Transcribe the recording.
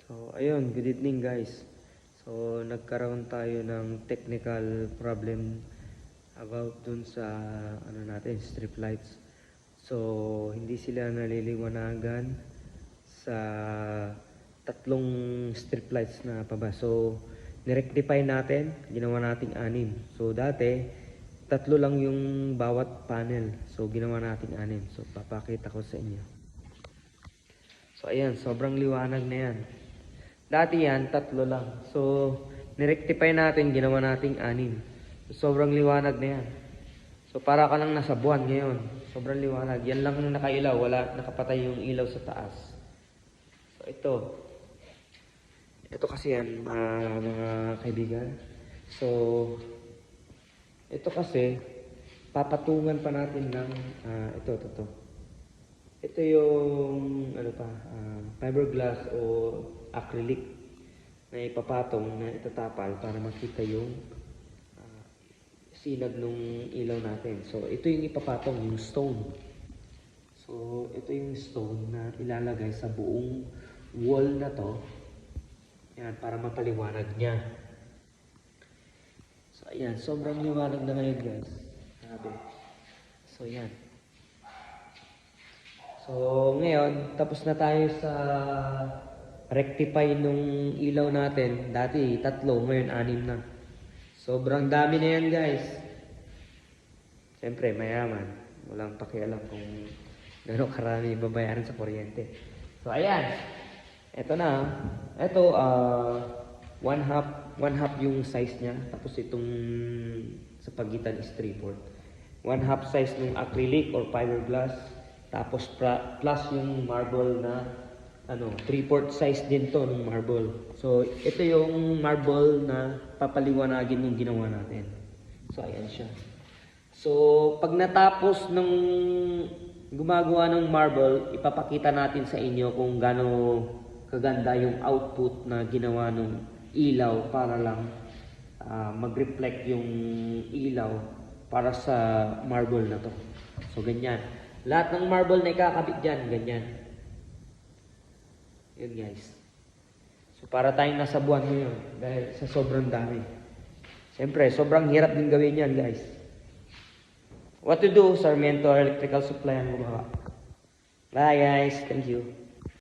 So, ayun, good evening guys. So, nagkaroon tayo ng technical problem about dun sa strip lights. So, hindi sila naliliwanagan sa tatlong strip lights na paba. So, nirectify natin, ginawa nating 6. So, dati, tatlo lang yung bawat panel. So, ginawa nating 6. So, papakita ko sa inyo. So, ayan, sobrang liwanag na yan. Dati yan, tatlo lang. So, nirectify natin, ginawa nating 6. So, sobrang liwanag na yan. So, para ka lang nasa buwan ngayon. Sobrang liwanag. Yan lang nakailaw. Wala, nakapatay yung ilaw sa taas. So, ito. Ito kasi yan, mga kaibigan. So, ito kasi, papatungan pa natin ng, ito. Ito yung, fiberglass o acrylic na ipapatong na itatapal para makita yung sinag nung ilaw natin. So, ito yung ipapatong, yung stone. So, ito yung stone na ilalagay sa buong wall na to. Yan, para mapaliwanag niya. So, ayan, sobrang liwanag na ngayon guys. Grabe. So, yan. So, ngayon, tapos na tayo sa rectify nung ilaw natin. Dati, 3, ngayon 6 na. Sobrang dami na yan, guys. Siyempre, mayaman. Walang pakialam kung gano'ng karami babayaran sa kuryente. So, ayan. Ito na. Ito, 1/2 yung size niya. Tapos itong sa pagitan is 3/4. 1/2 size ng acrylic or fiberglass. Tapos plus yung marble na 3/4 size din to ng marble. So ito yung marble na papaliwanagin yung ginawa natin. So ayan siya. So pag natapos ng gumagawa ng marble, ipapakita natin sa inyo kung gaano kaganda yung output na ginawa ng ilaw para lang mag-reflect yung ilaw para sa marble na to. So ganyan. Lahat ng marble na ikakabit dyan, ganyan. Yun guys. So para tayong nasa buwan ngayon dahil sa sobrang dami. Siyempre, sobrang hirap din gawin yan guys. What to do? Sarmiento Electrical Supply ang gumawa. Bye guys. Thank you.